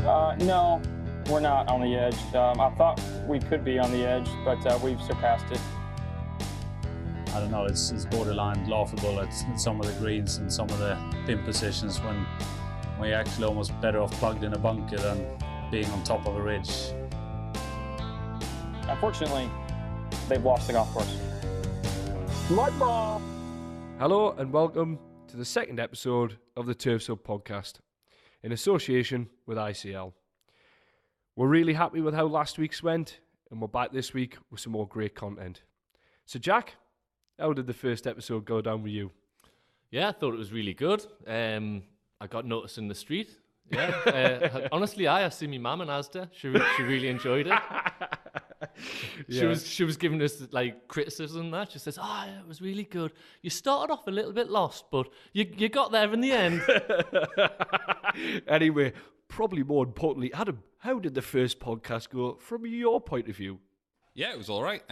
No, we're not on the edge. I thought we could be on the edge, but we've surpassed it. I don't know, it's borderline laughable at some of the greens and some of the pin positions when you're actually almost better off plugged in a bunker than being on top of a ridge. Unfortunately, they've lost the golf course. Mud ball! Hello and welcome to the second episode of the Turf Sub podcast in association with ICL. We're really happy with how last week's went and we're back this week with some more great content. So Jack, how did the first episode go down with you? Yeah, I thought it was really good. I got noticed in the street. Yeah, honestly, I see my mum in Asda. She really enjoyed it. She was giving us like criticism and that. She says, yeah, it was really good. You started off a little bit lost, but you got there in the end. Anyway, probably more importantly, Adam, how did the first podcast go from your point of view? Yeah, it was all right.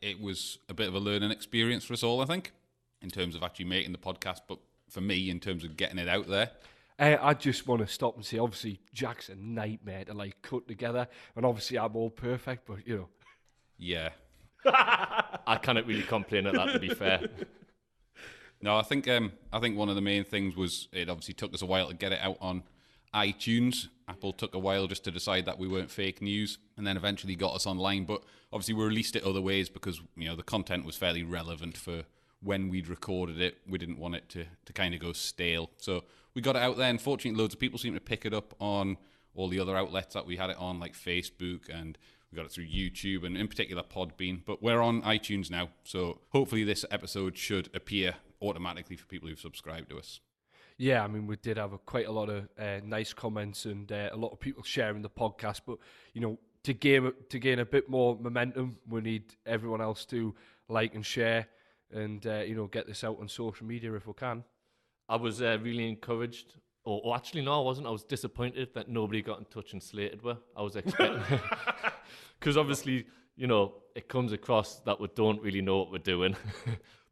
It was a bit of a learning experience for us all, I think, in terms of actually making the podcast, but for me, in terms of getting it out there. I just want to stop and say, obviously, Jack's a nightmare to like cut together, and obviously I'm all perfect, but you know. Yeah. I cannot really complain at that, to be fair. No, I think one of the main things was it obviously took us a while to get it out on iTunes. Apple took a while just to decide that we weren't fake news, and then eventually got us online. But obviously we released it other ways because the content was fairly relevant for when we'd recorded it. We didn't want it to kind of go stale, so we got it out there. Unfortunately, loads of people seem to pick it up on all the other outlets that we had it on, like Facebook, and we got it through YouTube, and in particular Podbean. But we're on iTunes now, so hopefully this episode should appear automatically for people who've subscribed to us. Yeah, I mean, we did have quite a lot of nice comments and a lot of people sharing the podcast. But, to gain a bit more momentum, we need everyone else to like and share and, get this out on social media if we can. I was really encouraged. Or actually, no, I wasn't. I was disappointed that nobody got in touch and slated were. I was expecting... Because obviously, it comes across that we don't really know what we're doing.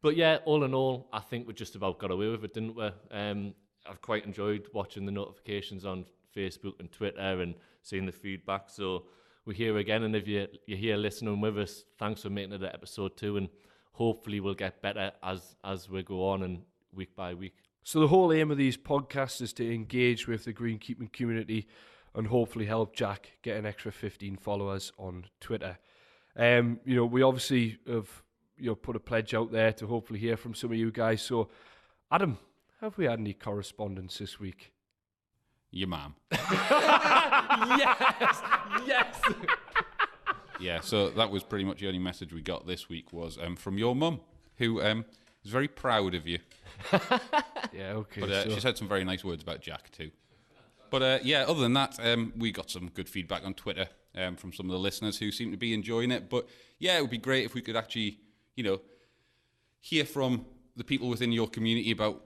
But yeah, all in all, I think we just about got away with it, didn't we? I've quite enjoyed watching the notifications on Facebook and Twitter and seeing the feedback. So we're here again, and if you're here listening with us, thanks for making it to episode 2, and hopefully we'll get better as we go on and week by week. So the whole aim of these podcasts is to engage with the greenkeeping community and hopefully help Jack get an extra 15 followers on Twitter. We obviously have put a pledge out there to hopefully hear from some of you guys. So, Adam, have we had any correspondence this week? Your mum. Yes. Yeah, so that was pretty much the only message we got this week was from your mum, who is very proud of you. Yeah, okay. But she said some very nice words about Jack too. But other than that, we got some good feedback on Twitter from some of the listeners who seem to be enjoying it. But yeah, it would be great if we could actually, hear from the people within your community about,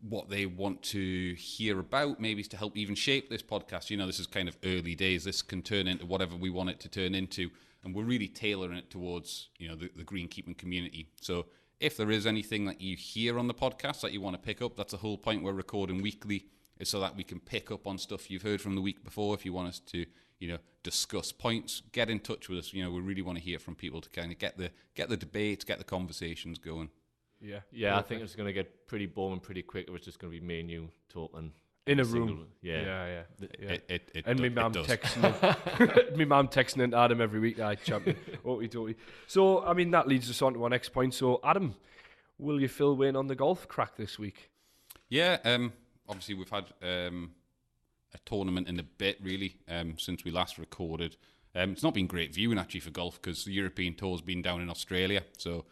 what they want to hear about, maybe to help even shape this podcast. This is kind of early days. This can turn into whatever we want it to turn into. And we're really tailoring it towards, the greenkeeping community. So if there is anything that you hear on the podcast that you want to pick up, that's the whole point we're recording weekly, is so that we can pick up on stuff you've heard from the week before. If you want us to, discuss points, get in touch with us. We really want to hear from people to kind of get the debate, get the conversations going. Yeah. I think it's going to get pretty boring pretty quick. It was just going to be me and you talking in a room. Yeah. And my mum texting, my mum texting into Adam every week. Champion. Okey-dokey. So, I mean, that leads us on to our next point. So, Adam, will you fill Wayne on the golf crack this week? Yeah. Obviously, we've had a tournament in a bit, really, since we last recorded. It's not been great viewing, actually, for golf because the European Tour's been down in Australia. So,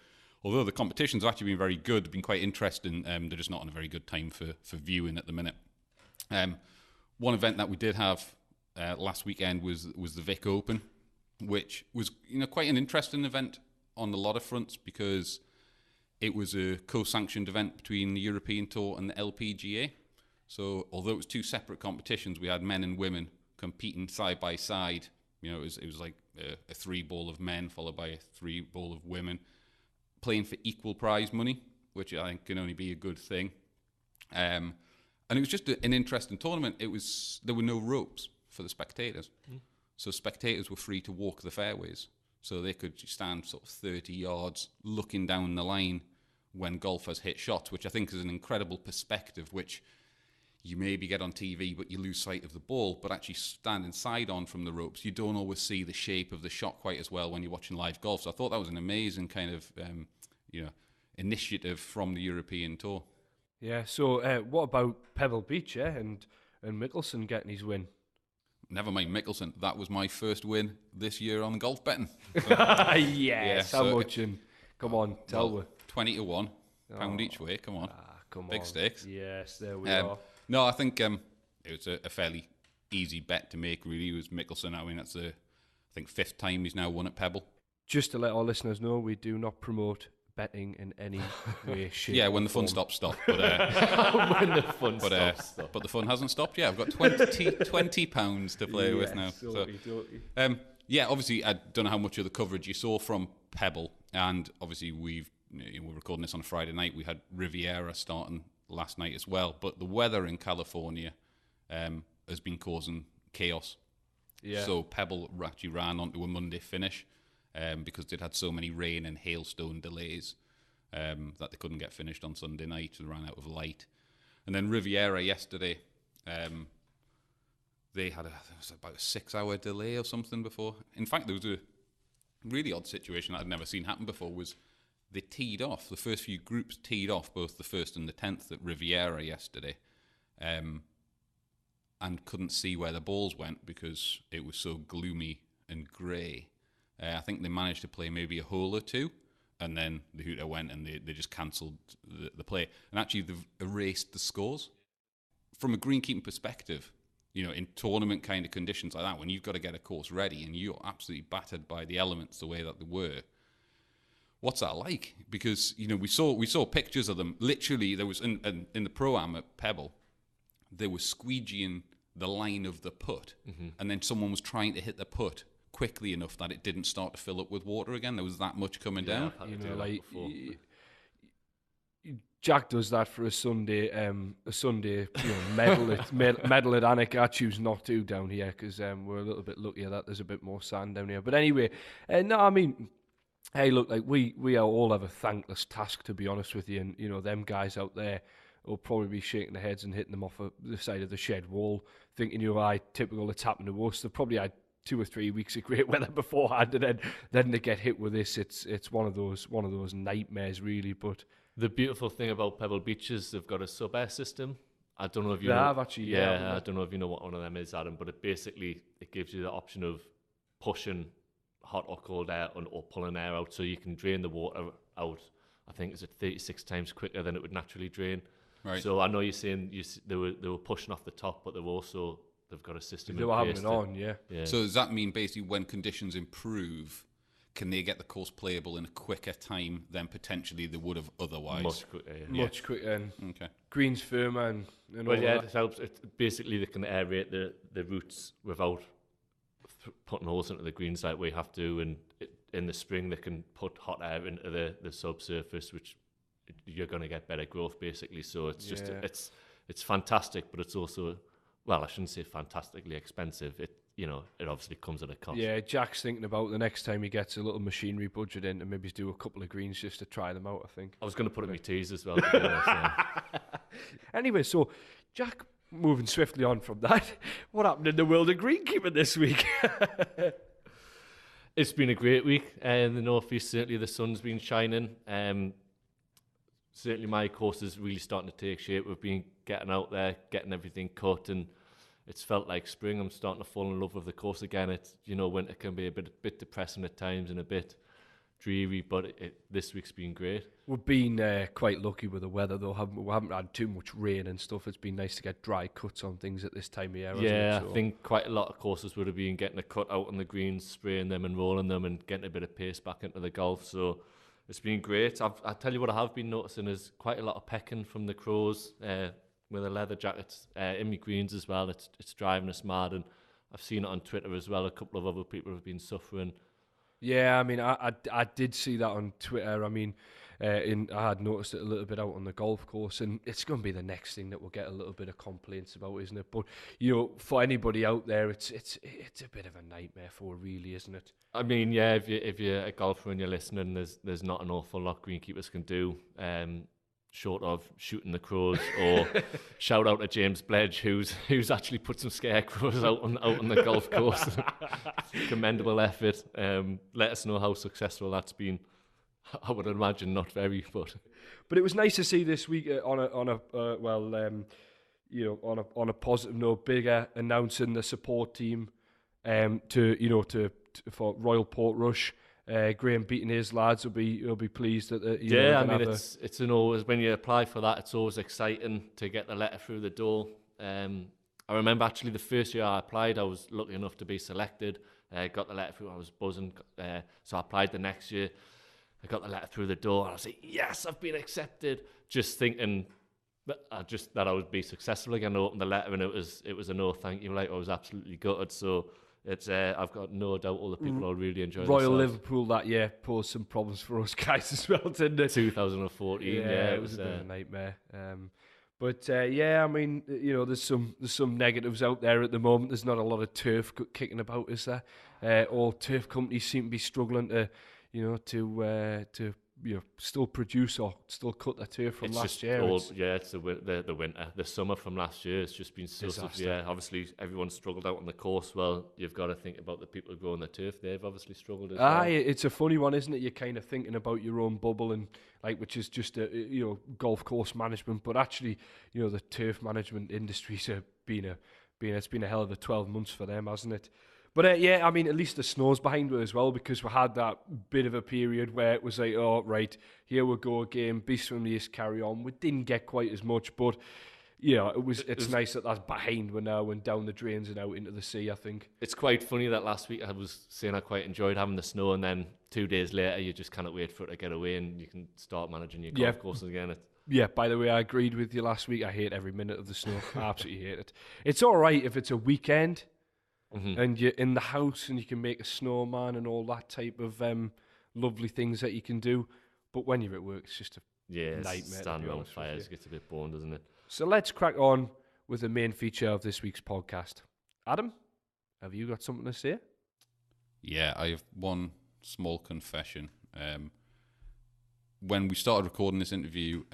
although the competitions have actually been very good, they've been quite interesting, they're just not on a very good time for viewing at the minute. One event that we did have last weekend was the Vic Open, which was quite an interesting event on a lot of fronts because it was a co-sanctioned event between the European Tour and the LPGA. So although it was two separate competitions, we had men and women competing side by side. It was like a 3-ball of men followed by a 3-ball of women playing for equal prize money, which I think can only be a good thing. And it was just an interesting tournament. There were no ropes for the spectators. So spectators were free to walk the fairways. So they could stand sort of 30 yards looking down the line when golfers hit shots, which I think is an incredible perspective, which you maybe get on TV, but you lose sight of the ball. But actually standing side on from the ropes, you don't always see the shape of the shot quite as well when you're watching live golf. So I thought that was an amazing kind of initiative from the European Tour. Yeah, so what about Pebble Beach, and Mickelson getting his win? Never mind Mickelson. That was my first win this year on golf betting. Yes, how much? And come on, tell me. 20 to 1, pound each way. Come on, big stakes. Yes, there we are. No, I think it was a fairly easy bet to make. Really, it was Mickelson. I mean, that's I think 5th time he's now won at Pebble. Just to let our listeners know, we do not promote betting in any way, shape. Yeah, when the fun stops, stop. But When the fun stops, stop. but the fun hasn't stopped yet. I've got 20 pounds to play with now. So, yeah, obviously, I don't know how much of the coverage you saw from Pebble, and obviously we're recording this on a Friday night. We had Riviera starting last night as well, but the weather in California has been causing chaos. Yeah. So Pebble actually ran onto a Monday finish because they'd had so many rain and hailstone delays that they couldn't get finished on Sunday night. They ran out of light. And then Riviera yesterday, they had about a 6-hour delay or something before. In fact, there was a really odd situation that I'd never seen happen before. Was they teed off, the first few groups teed off, both the 1st and the 10th at Riviera yesterday, and couldn't see where the balls went because it was so gloomy and grey. I think they managed to play maybe a hole or two, and then the hooter went and they just cancelled the play. And actually, they've erased the scores. From a greenkeeping perspective, in tournament kind of conditions like that, when you've got to get a course ready and you're absolutely battered by the elements the way that they were, what's that like? Because, we saw pictures of them. Literally, there was, in the Pro-Am at Pebble, they were squeegeeing the line of the putt, and then someone was trying to hit the putt quickly enough that it didn't start to fill up with water again. There was that much coming down. Jack does that for a Sunday medal at Anik. I choose not to down here because we're a little bit luckier that there's a bit more sand down here. But anyway, no, I mean, hey, look, like we all have a thankless task, to be honest with you, and them guys out there will probably be shaking their heads and hitting them off the side of the shed wall, thinking, typical, it's happened to us. They've probably had 2 or 3 weeks of great weather beforehand, and then they get hit with this. It's one of those nightmares, really. But the beautiful thing about Pebble Beach is they've got a sub-air system. I don't know if you know. have actually. Yeah, I don't know if you know what one of them is, Adam, but it gives you the option of pushing hot or cold air or pulling air out, so you can drain the water out. I think it's 36 times quicker than it would naturally drain. Right. So I know you're saying they were pushing off the top, but they've got a system. They were having it on, yeah. So does that mean basically when conditions improve, can they get the course playable in a quicker time than potentially they would have otherwise? Much quicker, yeah. Much quicker. And okay. Green's firmer and well, yeah, it helps. Basically, they can aerate the roots without putting holes into the greens like we have to. And in the spring, they can put hot air into the subsurface, which you're going to get better growth, basically. So it's just it's fantastic, but it's also, well, I shouldn't say fantastically expensive. It obviously comes at a cost. Yeah, Jack's thinking about the next time he gets a little machinery budget in to maybe do a couple of greens just to try them out, I think. I was going to put it in my teas as well. To be honest, yeah. Anyway, so Jack, moving swiftly on from that, what happened in the world of greenkeeping this week? It's been a great week. In the northeast, certainly the sun's been shining. Certainly my course is really starting to take shape. We've been getting out there, getting everything cut, and it's felt like spring. I'm starting to fall in love with the course again. It's, winter can be a bit depressing at times and a bit dreary, but this week's been great. We've been quite lucky with the weather, though. We haven't had too much rain and stuff. It's been nice to get dry cuts on things at this time of year. Yeah, I think quite a lot of courses would have been getting a cut out on the greens, spraying them and rolling them and getting a bit of pace back into the golf. So it's been great. I'll tell you what I have been noticing is quite a lot of pecking from the crows with the leather jackets in my greens as well. It's driving us mad, and I've seen it on Twitter as well. A couple of other people have been suffering. Yeah, I mean, I did see that on Twitter. I mean, I had noticed it a little bit out on the golf course, and it's going to be the next thing that we'll get a little bit of complaints about, isn't it? But for anybody out there, it's a bit of a nightmare for, really, isn't it? I mean, yeah, if you're a golfer and you're listening, there's not an awful lot greenkeepers can do, short of shooting the crows, or shout out to James Bledge, who's actually put some scarecrows out on the golf course. Commendable effort. Let us know how successful that's been. I would imagine not very, but it was nice to see this week on a positive note, Bigger announcing the support team for Royal Portrush. Graham beating his lads will be pleased that I mean it's always, when you apply for that, it's always exciting to get the letter through the door. I remember actually the first year I applied, I was lucky enough to be selected. Got the letter through, I was buzzing. So I applied the next year. I got the letter through the door, and I was like, yes, I've been accepted. Just thinking that I would be successful again. I opened the letter, and it was a no thank you. Like, I was absolutely gutted. So it's I've got no doubt all the people will really enjoy Royal themselves. Liverpool that year posed some problems for us guys as well, didn't it? 2014, it was a bit of a nightmare. I mean, there's some negatives out there at the moment. There's not a lot of turf kicking about, is there? All turf companies seem to be struggling to still produce or still cut the turf from last year. It's the winter. The summer from last year has just been so severe. Obviously, everyone struggled out on the course. Well, you've got to think about the people growing the turf. They've obviously struggled as well. It's a funny one, isn't it? You're kind of thinking about your own bubble and which is just golf course management, but actually, the turf management industry's it's been a hell of a 12 months for them, hasn't it? But I mean, at least the snow's behind us as well, because we had that bit of a period where it was like, oh, right, here we go again, beast from the east, carry on. We didn't get quite as much, but it's nice that that's behind. We're now down the drains and out into the sea, I think. It's quite funny that last week I was saying I quite enjoyed having the snow, and then 2 days later you just cannot wait for it to get away and you can start managing your golf courses again. Yeah, by the way, I agreed with you last week. I hate every minute of the snow. I absolutely hate it. It's all right if it's a weekend. Mm-hmm. And you're in the house and you can make a snowman and all that type of lovely things that you can do. But when you're at work, it's just a nightmare. Standing around fires gets a bit boring, doesn't it? So let's crack on with the main feature of this week's podcast. Adam, have you got something to say? Yeah, I have one small confession. When we started recording this interview,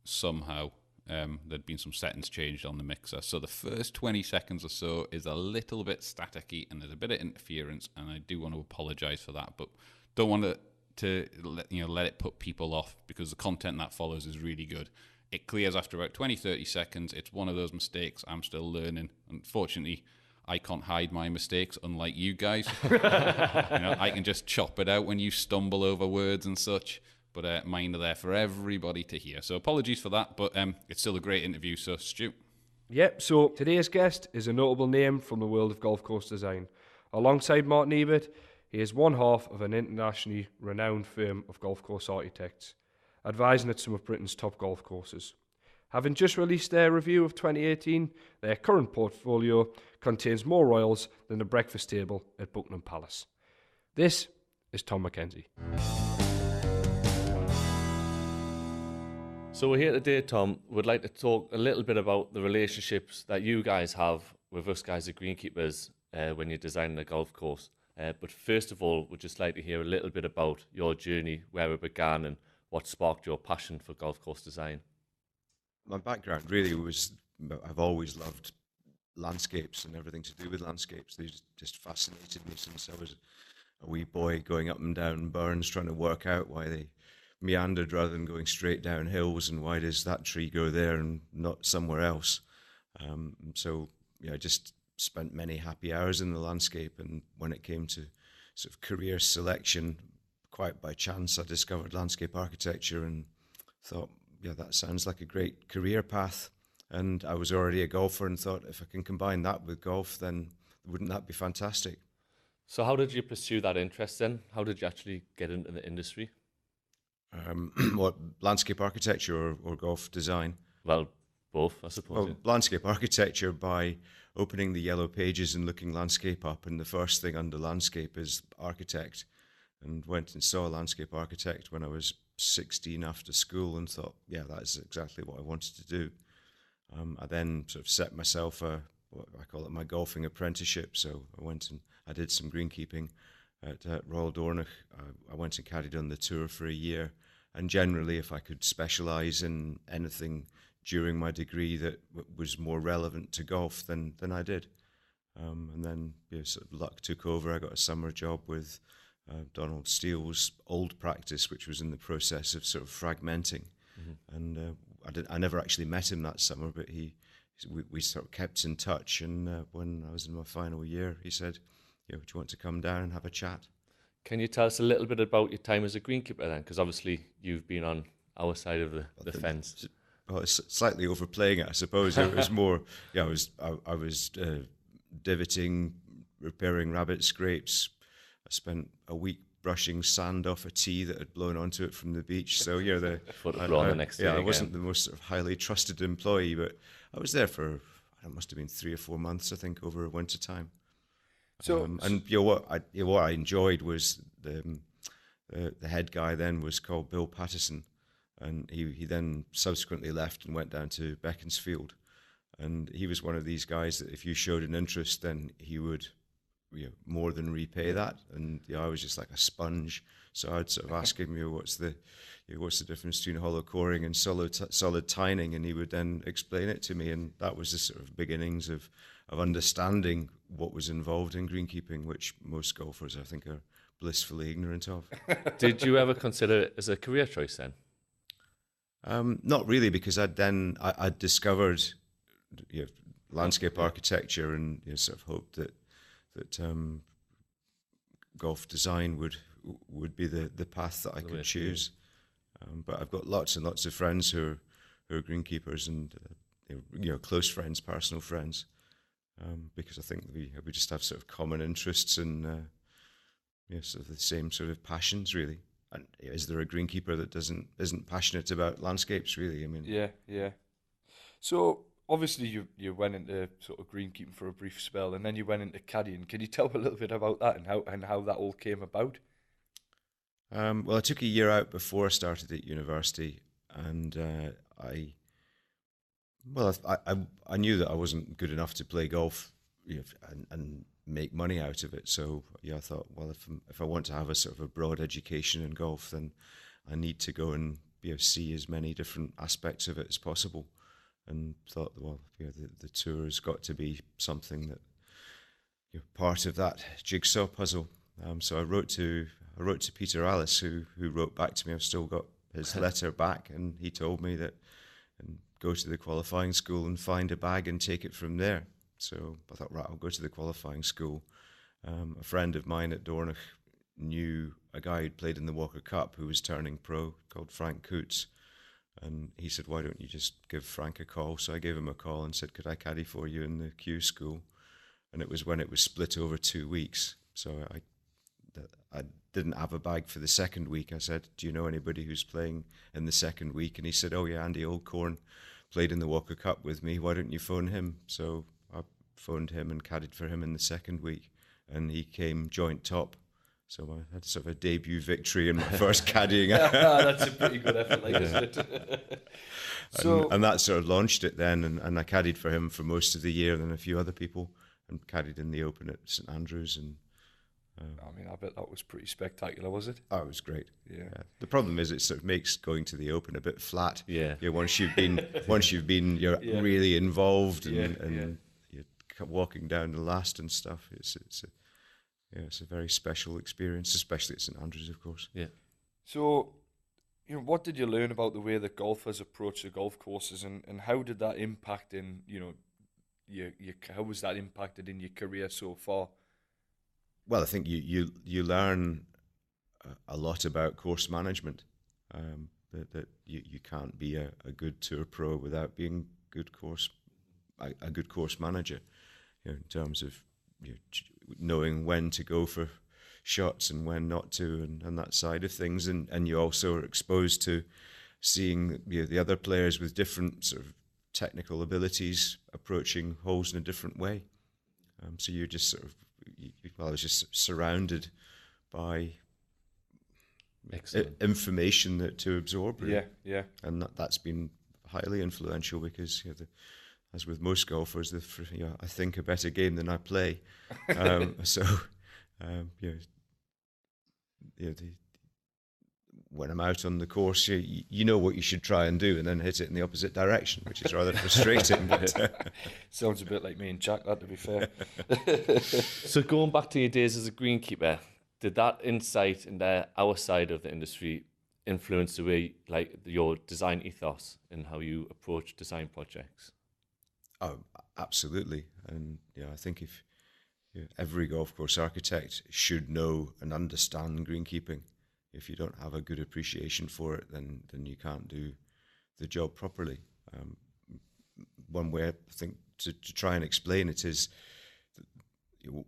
somehow there'd been some settings changed on the mixer, so the first 20 seconds or so is a little bit staticky and there's a bit of interference, and I do want to apologise for that, but don't want to let it put people off, because the content that follows is really good. It clears after about 20-30 seconds. It's one of those mistakes I'm still learning. Unfortunately, I can't hide my mistakes, unlike you guys. I can just chop it out when you stumble over words and such. But mine are there for everybody to hear. So apologies for that, but it's still a great interview. So, Stu. Yep, so today's guest is a notable name from the world of golf course design. Alongside Martin Ebert, he is one half of an internationally renowned firm of golf course architects, advising at some of Britain's top golf courses. Having just released their review of 2018, their current portfolio contains more Royals than the breakfast table at Buckingham Palace. This is Tom Mackenzie. So we're here today, Tom. We'd like to talk a little bit about the relationships that you guys have with us guys at Greenkeepers when you're designing a golf course. But first of all, we'd just like to hear a little bit about your journey, where it began and what sparked your passion for golf course design. My background really was, I've always loved landscapes and everything to do with landscapes. They just fascinated me since I was a wee boy, going up and down burns, trying to work out why they meandered rather than going straight down hills, and why does that tree go there and not somewhere else. I just spent many happy hours in the landscape, and when it came to sort of career selection, quite by chance I discovered landscape architecture and thought, yeah, that sounds like a great career path. And I was already a golfer and thought, if I can combine that with golf, then wouldn't that be fantastic? So how did you pursue that interest then? How did you actually get into the industry? What, landscape architecture or golf design? Well, both, I suppose. Well, yeah. Landscape architecture by opening the yellow pages and looking landscape up, and the first thing under landscape is architect, and went and saw a landscape architect when I was 16 after school and thought, yeah, that's exactly what I wanted to do. I then sort of set myself what I call it my golfing apprenticeship. So I went and I did some greenkeeping at Royal Dornoch. I went and caddied on the tour for a year. And generally, if I could specialise in anything during my degree that was more relevant to golf, then I did. And then sort of luck took over. I got a summer job with Donald Steele's old practice, which was in the process of sort of fragmenting. And I never actually met him that summer, but we sort of kept in touch. And when I was in my final year, he said, do you want to come down and have a chat? Can you tell us a little bit about your time as a greenkeeper then? Because obviously you've been on our side of the fence. Well, it's slightly overplaying it, I suppose. It was more, I was divoting, repairing rabbit scrapes. I spent a week brushing sand off a tee that had blown onto it from the beach. So the next day I wasn't the most sort of highly trusted employee, but I was there for it must have been 3 or 4 months, I think, over winter time. So and what I enjoyed was the head guy then was called Bill Patterson, and he then subsequently left and went down to Beaconsfield, and he was one of these guys that if you showed an interest, then he would more than repay that. And I was just like a sponge, so I'd sort of ask him, what's the difference between hollow coring and solid tining, and he would then explain it to me, and that was the sort of beginnings of understanding what was involved in greenkeeping, which most golfers I think are blissfully ignorant of. Did you ever consider it as a career choice then? Not really, because I'd discovered landscape architecture, and sort of hoped that golf design would be the path that I could choose. But I've got lots and lots of friends who are greenkeepers, and close friends, personal friends, because I think we just have sort of common interests and sort of the same sort of passions, really. And is there a greenkeeper that isn't passionate about landscapes, really? I mean, yeah. So obviously you went into sort of greenkeeping for a brief spell, and then you went into caddying. Can you tell a little bit about that and how that all came about? Well, I took a year out before I started at university, and I knew that I wasn't good enough to play golf and make money out of it. So I thought, well, if I want to have a sort of a broad education in golf, then I need to go and see as many different aspects of it as possible. And thought, well, the tour has got to be something that part of that jigsaw puzzle. So I wrote to Peter Alice, who wrote back to me. I've still got his letter back, and he told me that go to the qualifying school and find a bag and take it from there. So I thought, right, I'll go to the qualifying school. A friend of mine at Dornoch knew a guy who'd played in the Walker Cup who was turning pro, called Frank Coots. And he said, why don't you just give Frank a call? So I gave him a call and said, could I caddy for you in the Q school? And it was when it was split over 2 weeks. So I didn't have a bag for the second week. I said, do you know anybody who's playing in the second week? And he said, oh yeah, Andy Oldcorn played in the Walker Cup with me. Why don't you phone him? So I phoned him and caddied for him in the second week. And he came joint top. So I had sort of a debut victory in my first caddying. That's a pretty good effort, isn't it? And that sort of launched it then, and I caddied for him for most of the year, and then a few other people, and caddied in the Open at St Andrews. And I mean, I bet that was pretty spectacular, was it? Oh, it was great. Yeah. The problem is it sort of makes going to the Open a bit flat. Yeah. Once you've been, you're really involved, and you're walking down the last and stuff. It's a very special experience, especially at St Andrews, of course. Yeah. So, what did you learn about the way that golfers approach the golf courses, and how did that impact in, how was that impacted in your career so far? Well, I think you learn a lot about course management. That you can't be a good tour pro without being a good course manager, in terms of knowing when to go for shots and when not to, and that side of things. And you also are exposed to seeing the other players with different sort of technical abilities approaching holes in a different way. So you're just sort of, I was just surrounded by Excellent. information to absorb. Really. Yeah. And that's been highly influential because, as with most golfers, I think a better game than I play. When I'm out on the course, you know what you should try and do, and then hit it in the opposite direction, which is rather frustrating. But, Sounds a bit like me and Jack, that, to be fair. So going back to your days as a greenkeeper, did that insight into our side of the industry influence the way, like, your design ethos and how you approach design projects? Oh, absolutely. And I think if every golf course architect should know and understand greenkeeping. If you don't have a good appreciation for it, then you can't do the job properly. One way I think to try and explain it is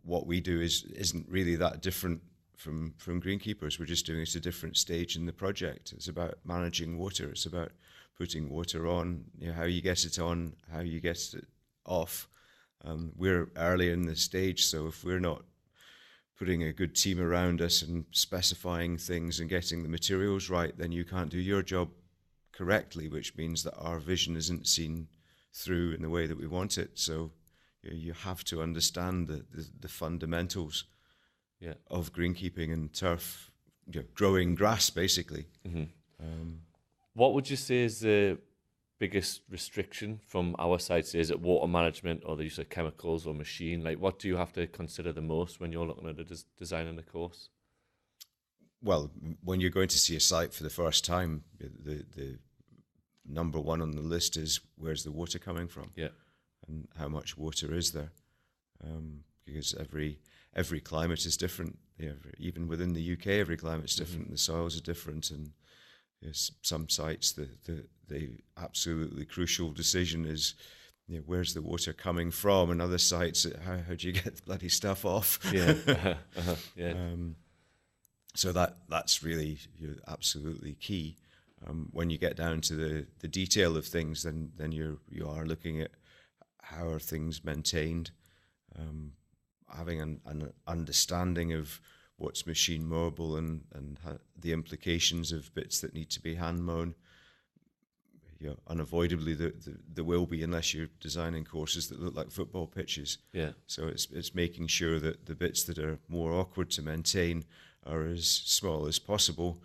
what we do isn't really that different from greenkeepers. We're just doing it at a different stage in the project. It's about managing water. It's about putting water on, how you get it on, how you get it off. We're early in the stage, so if we're not putting a good team around us and specifying things and getting the materials right, then you can't do your job correctly, which means that our vision isn't seen through in the way that we want it. So you have to understand the fundamentals of greenkeeping and turf, growing grass, basically. Mm-hmm. What would you say is the biggest restriction from our side? Say, is it water management or the use of chemicals or machine? Like, what do you have to consider the most when you're looking at designing the course? Well, when you're going to see a site for the first time, the number one on the list is where's the water coming from? Yeah. And how much water is there? Because every climate is different. Even within the UK, every climate's different. Mm-hmm. The soils are different, and some sites, the absolutely crucial decision is, where's the water coming from? And other sites, how do you get the bloody stuff off? Yeah. Yeah. So that's really absolutely key. When you get down to the detail of things, then you are looking at how are things maintained, having an understanding of what's machine mowable and the implications of bits that need to be hand mown. Unavoidably there will be, unless you're designing courses that look like football pitches. Yeah. So it's making sure that the bits that are more awkward to maintain are as small as possible,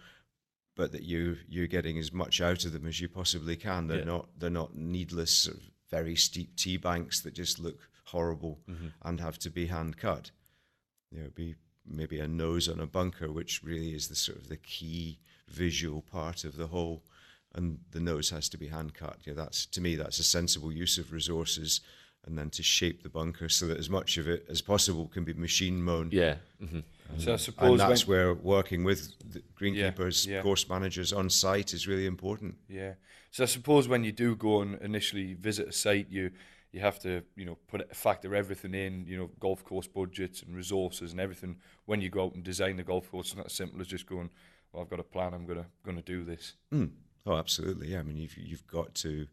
but that you're getting as much out of them as you possibly can. They're not needless, very steep tee banks that just look horrible and have to be hand cut. Be maybe a nose on a bunker, which really is the sort of the key visual part of the whole, and the nose has to be hand cut. That's, to me, that's a sensible use of resources, and then to shape the bunker so that as much of it as possible can be machine mown. Yeah. Mm-hmm. So I suppose that's where working with the greenkeepers, course managers on site is really important. Yeah. So I suppose when you do go and initially visit a site, you have to, factor everything in, golf course budgets and resources and everything when you go out and design the golf course. It's not as simple as just going, well, I've got a plan, I'm gonna do this. Oh, absolutely. Yeah. I mean, you've got to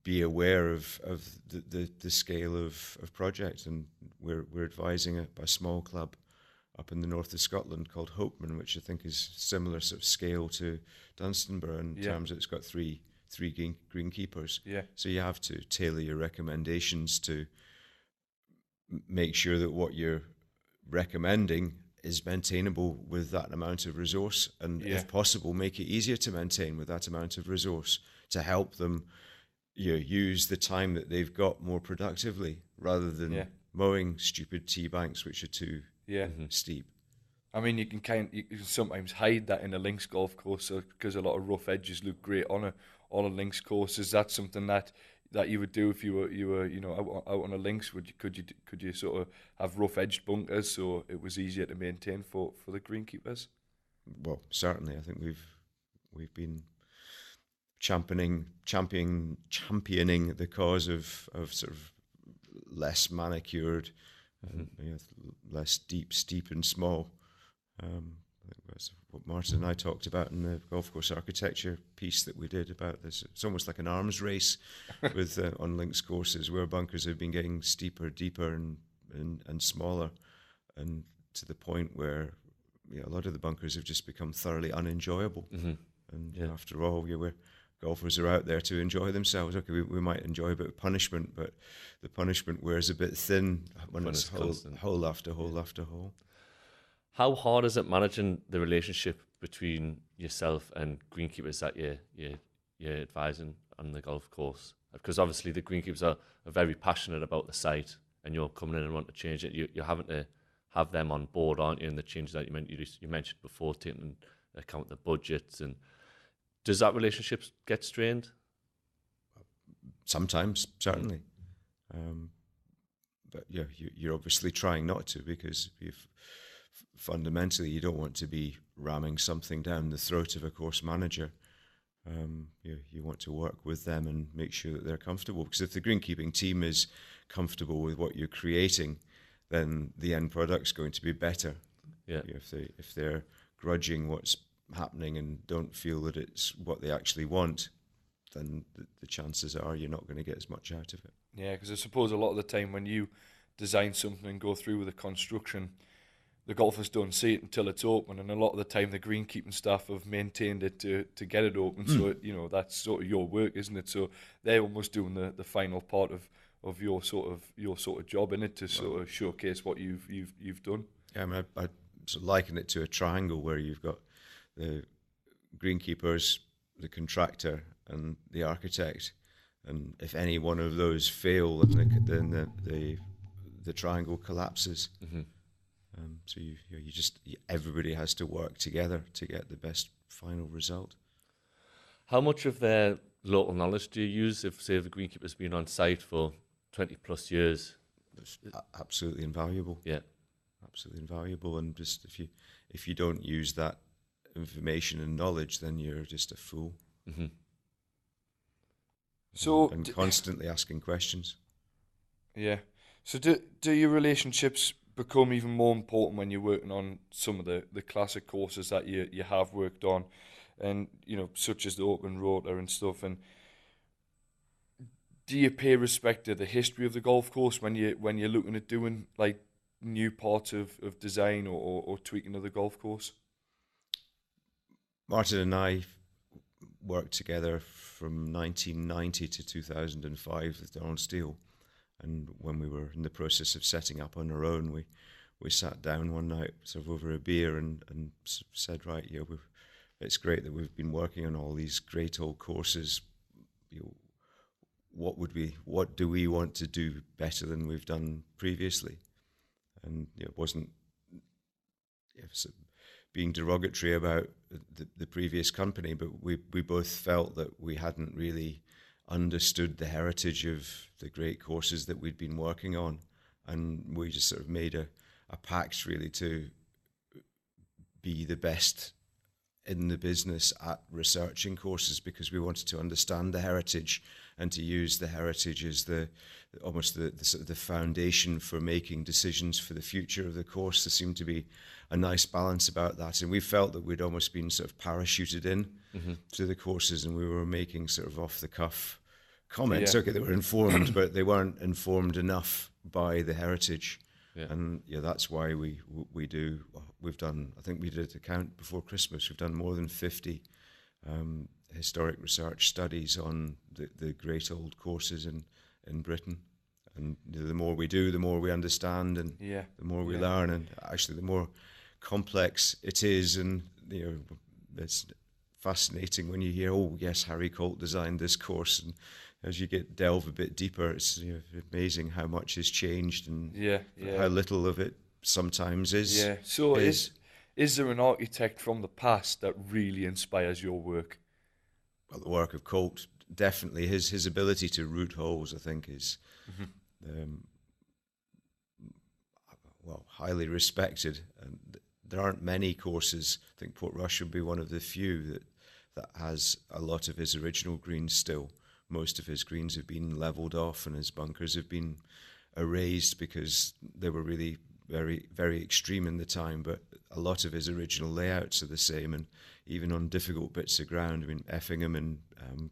be aware of the scale of project, and we're advising a small club up in the north of Scotland called Hopeman, which I think is similar sort of scale to Dunstanburgh in terms of it's got three greenkeepers. Yeah. So you have to tailor your recommendations to make sure that what you're recommending is maintainable with that amount of resource, and if possible, make it easier to maintain with that amount of resource to help them use the time that they've got more productively, rather than mowing stupid tee banks which are too steep. I mean, you can sometimes hide that in a links golf course, because a lot of rough edges look great on a links course. Is that something that you would do if you were out on a links? Could you sort of have rough edged bunkers so it was easier to maintain for the greenkeepers? Well, certainly. I think we've been championing the cause of sort of less manicured, less deep, steep and small. That's what Martin and I talked about in the golf course architecture piece that we did about this. It's almost like an arms race with on links courses, where bunkers have been getting steeper, deeper and smaller, and to the point where a lot of the bunkers have just become thoroughly unenjoyable. And after all, golfers are out there to enjoy themselves. Okay, we might enjoy a bit of punishment, but the punishment wears a bit thin when it's hole after hole after hole. How hard is it managing the relationship between yourself and greenkeepers that you're advising on the golf course? Because obviously the greenkeepers are very passionate about the site, and you're coming in and want to change it. You're having to have them on board, aren't you? And the changes that you mentioned before, taking into account the budgets, and does that relationship get strained? Sometimes, certainly. But yeah, you're obviously trying not to, because fundamentally you don't want to be ramming something down the throat of a course manager. You want to work with them and make sure that they're comfortable, because if the greenkeeping team is comfortable with what you're creating, then the end product's going to be better. Yeah. If they're grudging what's happening and don't feel that it's what they actually want, then the chances are you're not going to get as much out of it. Yeah, because I suppose a lot of the time when you design something and go through with the construction, the golfers don't see it until it's open, and a lot of the time the greenkeeping staff have maintained it to get it open. So that's sort of your work, isn't it? So they're almost doing the final part of your sort of job in it, to sort of showcase what you've done. Yeah, I mean, I sort of liken it to a triangle where you've got the greenkeepers, the contractor, and the architect, and if any one of those fail, then the triangle collapses. So everybody has to work together to get the best final result. How much of their local knowledge do you use if, say, the greenkeeper's been on site for 20 plus years? It's absolutely invaluable. Yeah, absolutely invaluable. And just if you don't use that information and knowledge, then you're just a fool. So and constantly asking questions. Yeah. So do your relationships become even more important when you're working on some of the classic courses that you have worked on, and such as the open rotor and stuff? And do you pay respect to the history of the golf course when you're looking at doing like new parts of design or tweaking of the golf course? Martin and I worked together from 1990 to 2005 with Donald Steele. And when we were in the process of setting up on our own, we sat down one night sort of over a beer and said, right, it's great that we've been working on all these great old courses. What do we want to do better than we've done previously? And it wasn't being derogatory about the previous company, but we both felt that we hadn't really understood the heritage of the great courses that we'd been working on, and we just sort of made a pact really to be the best in the business at researching courses, because we wanted to understand the heritage and to use the heritage as almost the sort of the foundation for making decisions for the future of the course. There seemed to be a nice balance about that, and we felt that we'd almost been sort of parachuted in to the courses, and we were making sort of off the cuff comments. Okay, they were informed, but they weren't informed enough by the heritage. And that's why we've done, I think we did a count before Christmas, we've done more than 50 historic research studies on the great old courses in Britain. And the more we do, the more we understand, and the more we learn, and actually the more complex it is. And it's fascinating when you hear, oh yes, Harry Colt designed this course, and as you delve a bit deeper, it's amazing how much has changed and how little of it sometimes is. Yeah. So is there an architect from the past that really inspires your work? Well, the work of Colt, definitely. His ability to root holes, I think, is highly respected. And there aren't many courses. I think Portrush would be one of the few that has a lot of his original greens still. Most of his greens have been levelled off, and his bunkers have been erased because they were really very, very extreme in the time. But a lot of his original layouts are the same, and even on difficult bits of ground. I mean, Effingham and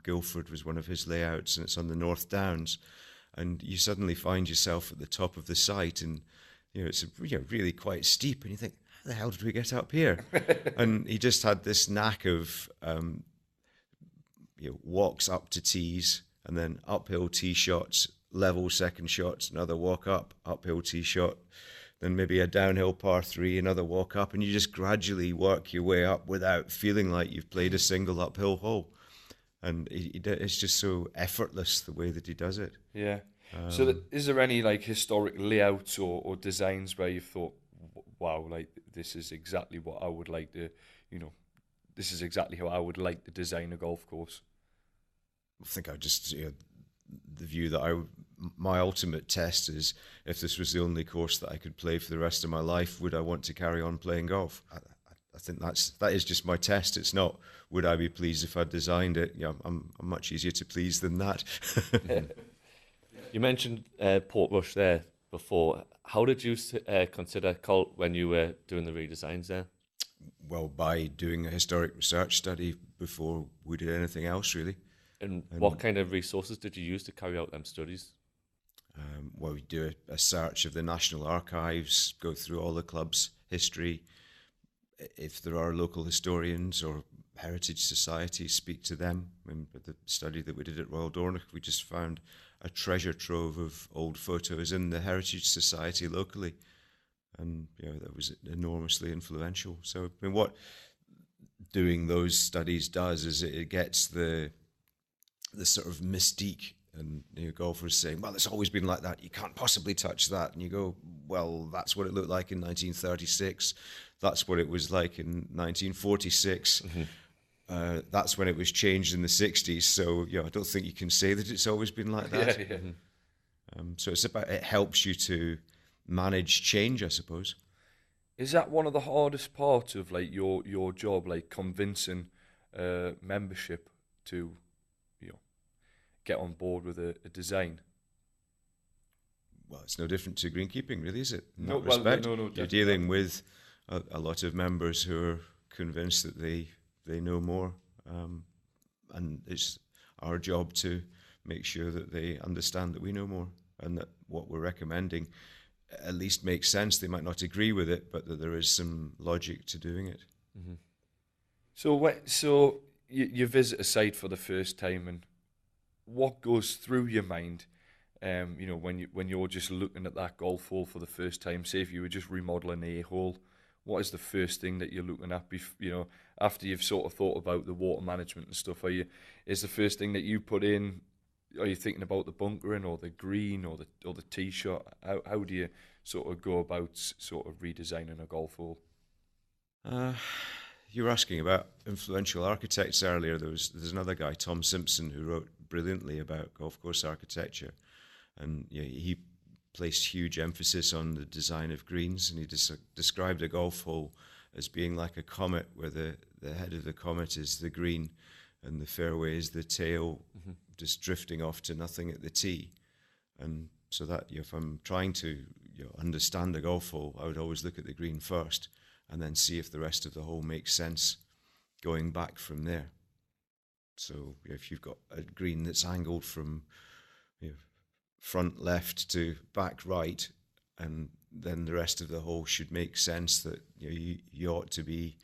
Guildford was one of his layouts, and it's on the North Downs. And you suddenly find yourself at the top of the site, and it's really quite steep, and you think, how the hell did we get up here? And he just had this knack of walks up to tees and then uphill tee shots, level second shots, another walk up, uphill tee shot, then maybe a downhill par 3, another walk up, and you just gradually work your way up without feeling like you've played a single uphill hole. And it's just so effortless the way that he does it. Yeah. Is there any like historic layouts or designs where you've thought, wow, like this is exactly what I would like to, this is exactly how I would like to design a golf course? I think I just, the view that my ultimate test is, if this was the only course that I could play for the rest of my life, would I want to carry on playing golf? I think that is just my test. It's not, would I be pleased if I designed it? Yeah, I'm much easier to please than that. You mentioned Portrush there before. How did you consider Colt when you were doing the redesigns there? Well, by doing a historic research study before we did anything else, really. And what kind of resources did you use to carry out them studies? Well, we do a search of the National Archives, go through all the club's history. If there are local historians or heritage societies, speak to them. And with the study that we did at Royal Dornoch, we just found a treasure trove of old photos in the Heritage Society locally. And that was enormously influential. So, I mean, what doing those studies does is it gets the sort of mystique, and golfers saying, well, it's always been like that, you can't possibly touch that, and you go, well, that's what it looked like in 1936, that's what it was like in 1946, that's when it was changed in the 60s, so I don't think you can say that it's always been like that. So it's about, it helps you to manage change, I suppose. Is that one of the hardest parts of like your job, like convincing membership to get on board with a design? Well, it's no different to greenkeeping, really, is it? In No, that respect, no, you're dealing with a lot of members who are convinced that they know more, and it's our job to make sure that they understand that we know more, and that what we're recommending at least makes sense. They might not agree with it, but that there is some logic to doing it. Mm-hmm. So you visit a site for the first time, and what goes through your mind, when you're just looking at that golf hole for the first time? Say if you were just remodeling a hole, what is the first thing that you're looking at? After you've sort of thought about the water management and stuff, is the first thing that you put in? Are you thinking about the bunkering or the green or the tee shot? How do you sort of go about sort of redesigning a golf hole? You were asking about influential architects earlier. There's another guy, Tom Simpson, who wrote brilliantly about golf course architecture, and he placed huge emphasis on the design of greens, and he described a golf hole as being like a comet, where the head of the comet is the green and the fairway is the tail, just drifting off to nothing at the tee. And so that if I'm trying to understand a golf hole, I would always look at the green first and then see if the rest of the hole makes sense going back from there. So if you've got a green that's angled from front left to back right, and then the rest of the hole should make sense, that you ought to be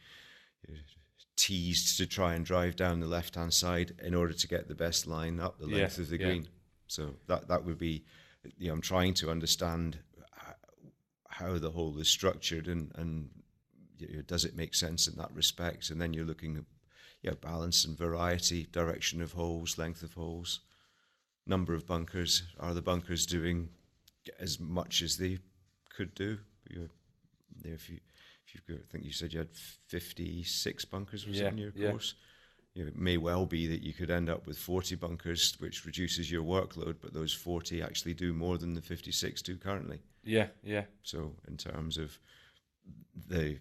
teased to try and drive down the left-hand side in order to get the best line up the length of the green. So that would be, I'm trying to understand how the hole is structured, and does it make sense in that respect? And then you're looking at balance and variety, direction of holes, length of holes, number of bunkers. Are the bunkers doing as much as they could do? If you've got, I think you said you had 56 bunkers was in your course. It may well be that you could end up with 40 bunkers, which reduces your workload, but those 40 actually do more than the 56 do currently. Yeah. So in terms of the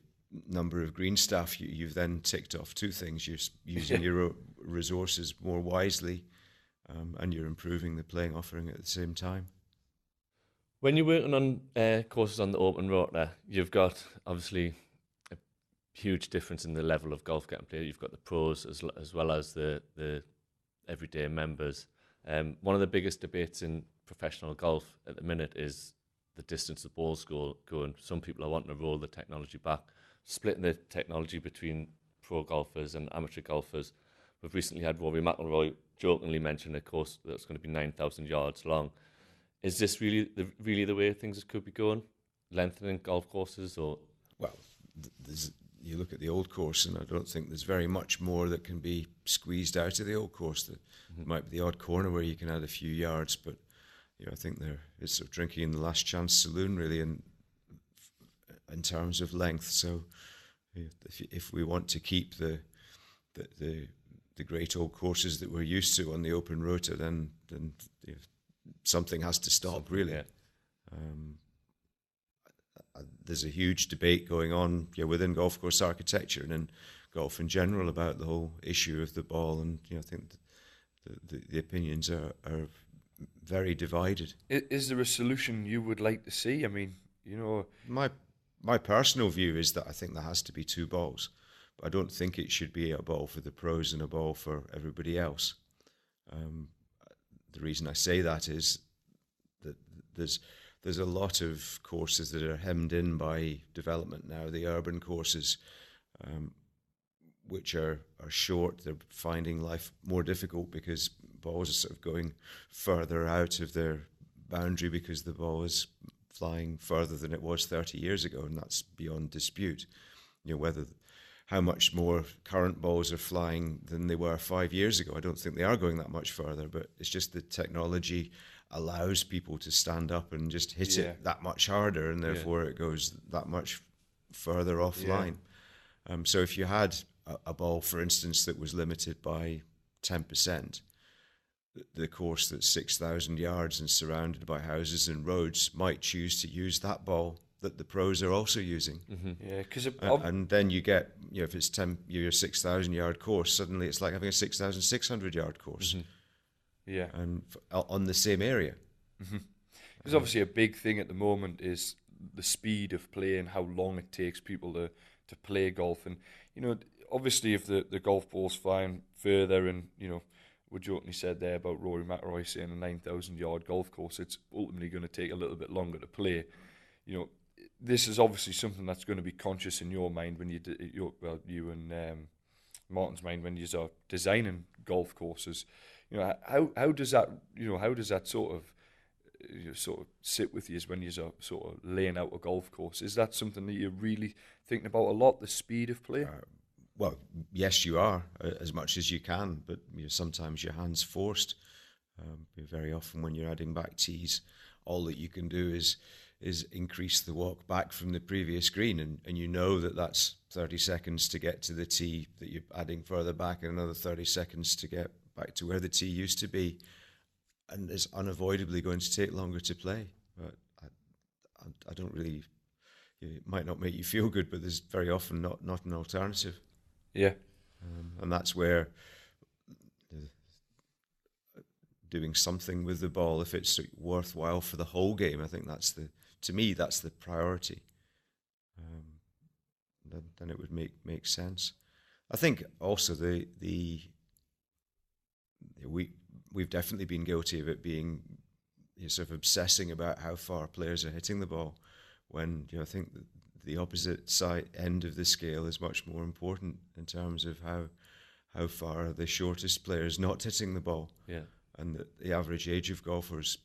number of green staff, you've then ticked off two things. You're using your resources more wisely, and you're improving the playing offering at the same time. When you're working on courses on the open water, you've got obviously a huge difference in the level of golf getting played. You've got the pros as well as the everyday members. One of the biggest debates in professional golf at the minute is the distance the balls go. And some people are wanting to roll the technology back. splitting the technology between pro golfers and amateur golfers. We've recently had Rory McIlroy jokingly mention a course that's going to be 9,000 yards long. Is this really the way things could be going? Lengthening golf courses, or? Well, you look at the old course, and I don't think there's very much more that can be squeezed out of the old course. There might be the odd corner where you can add a few yards, but I think it's sort of drinking in the last chance saloon, really, in terms of length. So, if we want to keep the great old courses that we're used to on the open rota, then something has to stop, really. Yeah. There's a huge debate going on within golf course architecture and in golf in general about the whole issue of the ball, and I think the opinions are very divided. Is there a solution you would like to see? I mean, my personal view is that I think there has to be two balls, but I don't think it should be a ball for the pros and a ball for everybody else. The reason I say that is that there's a lot of courses that are hemmed in by development now. The urban courses, which are short, they're finding life more difficult because balls are sort of going further out of their boundary because the ball is flying further than it was 30 years ago, and that's beyond dispute. How much more current balls are flying than they were 5 years ago. I don't think they are going that much further, but it's just the technology allows people to stand up and just hit it that much harder, and therefore it goes that much further offline. So if you had a ball, for instance, that was limited by 10%, the course that's 6,000 yards and surrounded by houses and roads might choose to use that ball that the pros are also using. Yeah, because and then you get, if it's your 6,000 yard course, suddenly it's like having a 6,600 yard course. Yeah, and on the same area. Because obviously a big thing at the moment is the speed of play and how long it takes people to play golf. And obviously if the golf ball's flying further, and we jokingly said there about Rory McIlroy saying a 9,000 yard golf course, it's ultimately going to take a little bit longer to play. This is obviously something that's going to be conscious in your mind when you and Martin's mind when you're designing golf courses. How does that sort of sit with you when you're sort of laying out a golf course? Is that something that you're really thinking about a lot, the speed of play? Well, yes, you are, as much as you can, but sometimes your hand's forced. Very often when you're adding back tees, all that you can do is increase the walk back from the previous green, and that's 30 seconds to get to the tee that you're adding further back, and another 30 seconds to get back to where the tee used to be, and it's unavoidably going to take longer to play. But I don't really. It might not make you feel good, but there's very often not an alternative. Yeah, and that's where doing something with the ball, if it's worthwhile for the whole game, I think that's the priority. Then it would make sense. I think also we've definitely been guilty of it being sort of obsessing about how far players are hitting the ball, when I think the opposite side end of the scale is much more important in terms of how far are the shortest players not hitting the ball. Yeah. And the average age of golfers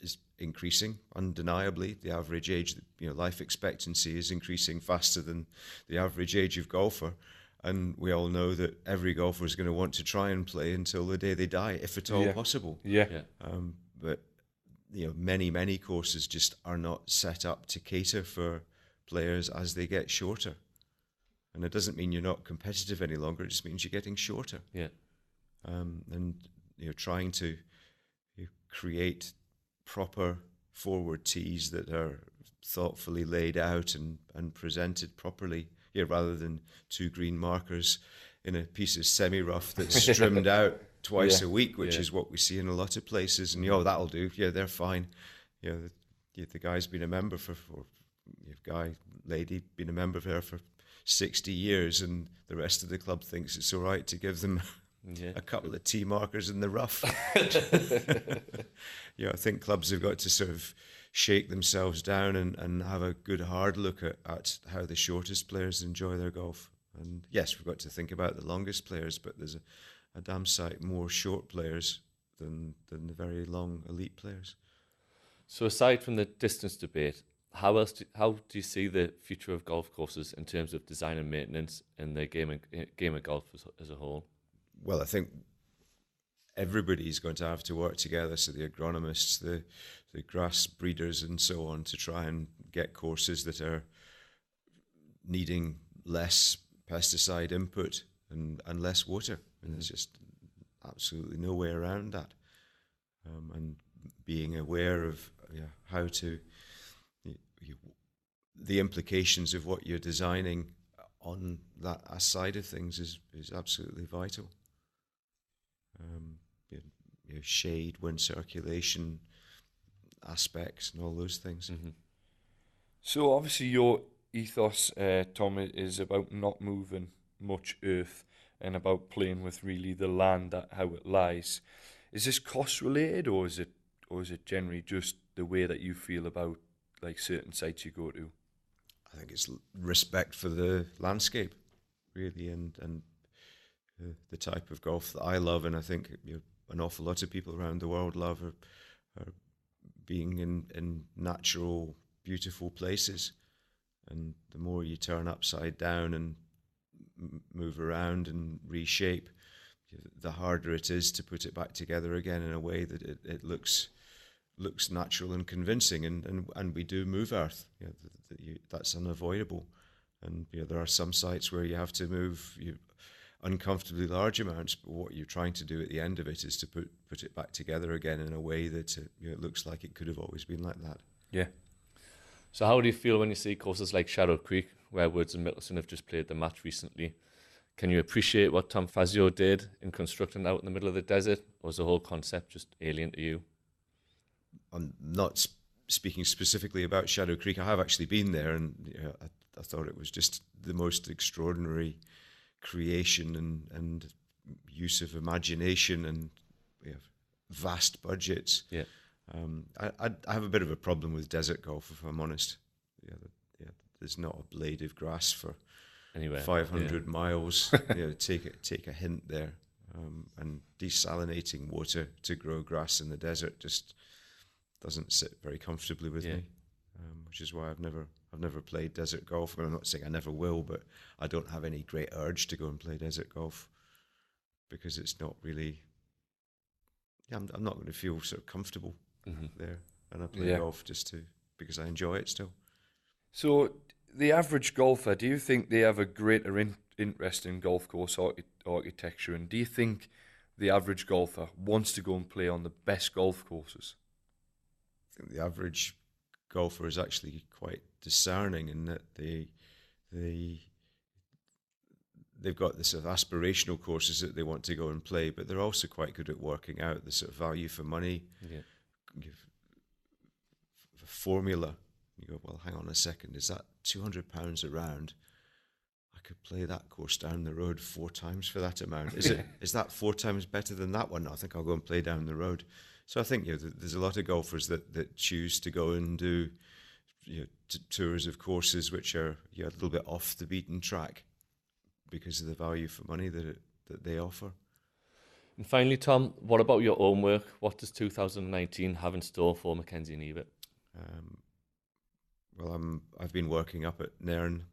is increasing, undeniably. The average age, life expectancy is increasing faster than the average age of golfer. And we all know that every golfer is going to want to try and play until the day they die, if at all possible. Yeah. But many courses just are not set up to cater for players as they get shorter. And it doesn't mean you're not competitive any longer. It just means you're getting shorter. Yeah. And trying to create proper forward tees that are thoughtfully laid out and presented properly, rather than two green markers in a piece of semi-rough that's trimmed out twice a week, which is what we see in a lot of places. And that'll do. Yeah, they're fine. The guy's been a member lady been a member there for 60 years, and the rest of the club thinks it's all right to give them a couple of tee markers in the rough. I think clubs have got to sort of shake themselves down and have a good hard look at how the shortest players enjoy their golf. And yes, we've got to think about the longest players, but there's a damn sight more short players than the very long elite players. So aside from the distance debate, how do you see the future of golf courses in terms of design and maintenance and the game of golf as a whole? Well, I think everybody's going to have to work together. So the agronomists, the grass breeders, and so on, to try and get courses that are needing less pesticide input and less water. And there's just absolutely no way around that. And being aware of how to the implications of what you're designing on that side of things is absolutely vital. Shade, wind circulation aspects, and all those things. Mm-hmm. So obviously your ethos, Tom, is about not moving much earth and about playing with really the land, how it lies. Is this cost related, or is it generally just the way that you feel about like certain sites you go to? I think it's respect for the landscape, really, and the type of golf that I love, and I think an awful lot of people around the world love are being in natural, beautiful places. And the more you turn upside down and move around and reshape, the harder it is to put it back together again in a way that it looks natural and convincing. And we do move earth. That's unavoidable. And there are some sites where you have to move uncomfortably large amounts, but what you're trying to do at the end of it is to put it back together again in a way that it looks like it could have always been like that. Yeah. So how do you feel when you see courses like Shadow Creek, where Woods and Mickelson have just played the match recently? Can you appreciate what Tom Fazio did in constructing out in the middle of the desert, or is the whole concept just alien to you? I'm not speaking specifically about Shadow Creek. I have actually been there, and I thought it was just the most extraordinary creation and use of imagination and vast budgets. Yeah. I have a bit of a problem with desert golf, if I'm honest. There's not a blade of grass for Anywhere, 500 miles. Take a hint there. And desalinating water to grow grass in the desert just doesn't sit very comfortably with me, which is why I've never played desert golf. I mean, I'm not saying I never will, but I don't have any great urge to go and play desert golf because it's not really. I'm not going to feel sort of comfortable there, and I play golf just because I enjoy it still. So the average golfer, do you think they have a greater interest in golf course architecture, and do you think the average golfer wants to go and play on the best golf courses? I think the average golfer is actually quite discerning in that they've got the sort of aspirational courses that they want to go and play, but they're also quite good at working out the sort of value for money formula. You go, well, hang on a second, is that £200 a round? I could play that course down the road 4 times for that amount. Is that 4 times better than that one? No, I think I'll go and play down the road. So I think there's a lot of golfers that choose to go and do tours of courses which are a little bit off the beaten track because of the value for money that they offer. And finally, Tom, what about your own work? What does 2019 have in store for Mackenzie and Ebert? Well, I've been working up at Nairn,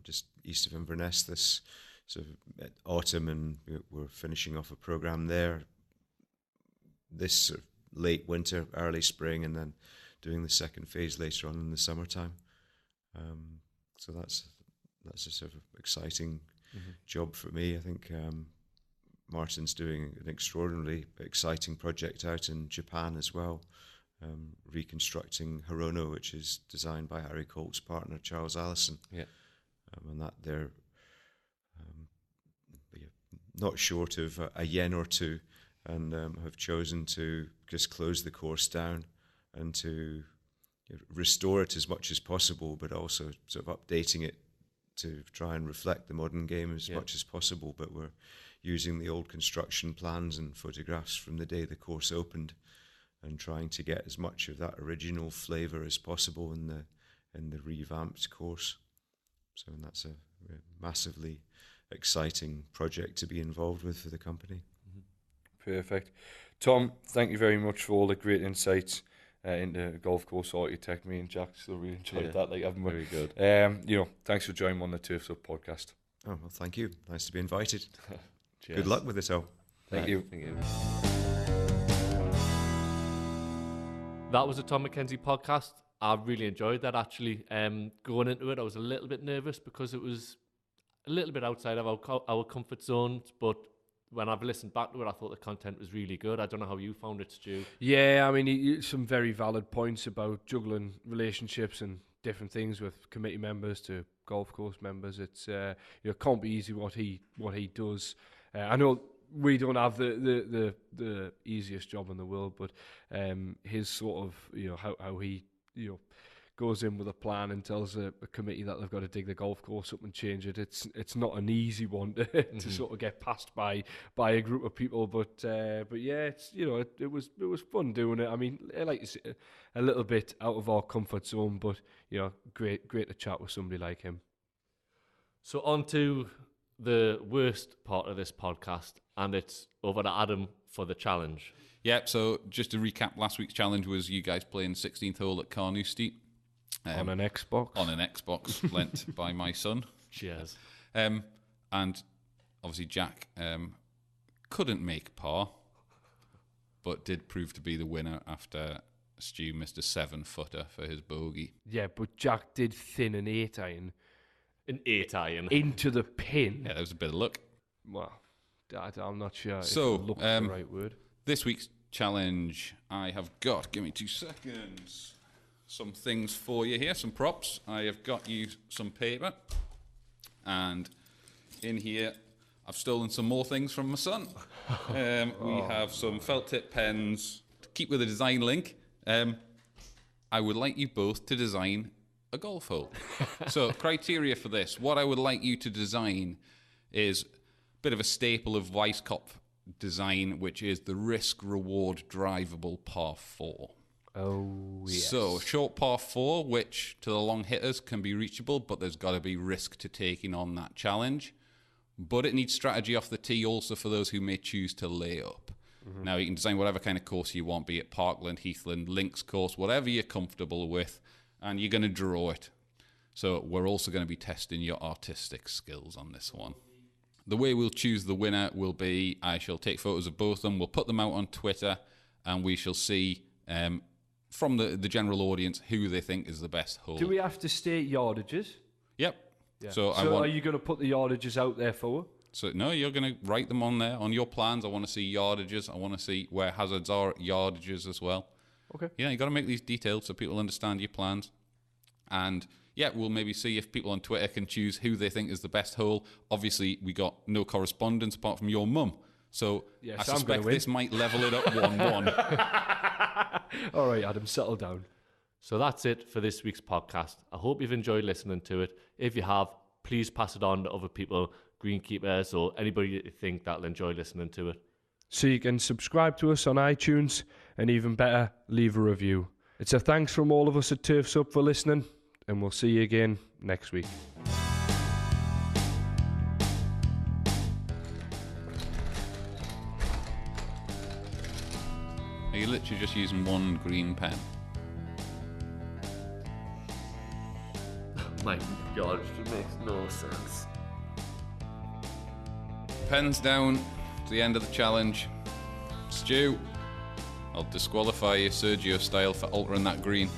just east of Inverness this sort of autumn, and we're finishing off a program there this sort of late winter, early spring, and then doing the second phase later on in the summertime. So that's a sort of exciting job for me. I think Martin's doing an extraordinarily exciting project out in Japan as well, reconstructing Hirono, which is designed by Harry Colt's partner Charles Allison. And that they're not short of a yen or two, and have chosen to just close the course down and to restore it as much as possible, but also sort of updating it to try and reflect the modern game as much as possible. But we're using the old construction plans and photographs from the day the course opened, and trying to get as much of that original flavour as possible in the revamped course. So that's a massively exciting project to be involved with for the company. Perfect. Tom, thank you very much for all the great insights into golf course architect. Me and Jack still really enjoyed that. Like, haven't we? Very good. Thanks for joining me on the Turfs Up podcast. Oh, well, thank you. Nice to be invited. Cheers. Good luck with it all. Thank you. Thank you. That was a Tom Mackenzie podcast. I really enjoyed that, actually. Going into it, I was a little bit nervous because it was a little bit outside of our comfort zones, but when I've listened back to it, I thought the content was really good. I don't know how you found it, Stu. Yeah, I mean, some very valid points about juggling relationships and different things with committee members to golf course members. It's it can't be easy what he does. I know we don't have the easiest job in the world, but his sort of how he goes in with a plan and tells a committee that they've got to dig the golf course up and change it. It's not an easy one to sort of get passed by a group of people, but yeah, it's it was fun doing it. I mean, like you say, a little bit out of our comfort zone, but great to chat with somebody like him. So on to the worst part of this podcast, and it's over to Adam for the challenge. Yeah, so just to recap, last week's challenge was you guys playing 16th hole at Carnoustie. On an Xbox? On an Xbox lent by my son. Cheers. And obviously Jack couldn't make par, but did prove to be the winner after Stu missed a 7-footer for his bogey. Yeah, but Jack did thin an 8-iron. An 8-iron. Into the pin. Yeah, that was a bit of luck. Well, I'm not sure so, if luck's the right word. This week's challenge, I have got, give me 2 seconds, some things for you here, some props. I have got you some paper, and in here I've stolen some more things from my son. We have some felt tip pens. To keep with the design link, I would like you both to design a golf hole. So criteria for this, what I would like you to design is a bit of a staple of Weisskopf design, which is the risk-reward drivable par 4. Oh, yes. So, short par 4, which to the long hitters can be reachable, but there's got to be risk to taking on that challenge. But it needs strategy off the tee also for those who may choose to lay up. Mm-hmm. Now, you can design whatever kind of course you want, be it Parkland, Heathland, Links course, whatever you're comfortable with, and you're going to draw it. So, we're also going to be testing your artistic skills on this one. The way we'll choose the winner will be, I shall take photos of both of them, we'll put them out on Twitter, and we shall see from the general audience who they think is the best hole. Do we have to state yardages? Yep. Yeah. So are you going to put the yardages out there for? So no, you're going to write them on there, on your plans. I want to see yardages. I want to see where hazards are at yardages as well. Okay. Yeah, you got to make these detailed so people understand your plans. And yeah, we'll maybe see if people on Twitter can choose who they think is the best hole. Obviously, we got no correspondence apart from your mum. So I suspect this might level it up 1-1. All right, Adam, settle down. So that's it for this week's podcast. I hope you've enjoyed listening to it. If you have, please pass it on to other people, greenkeepers or anybody that you think that'll enjoy listening to it. So you can subscribe to us on iTunes, and even better, leave a review. It's a thanks from all of us at Turfs Up for listening, and we'll see you again next week. Are you literally just using one green pen? My God, it makes no sense. Pens down to the end of the challenge. Stu, I'll disqualify you Sergio style for altering that green.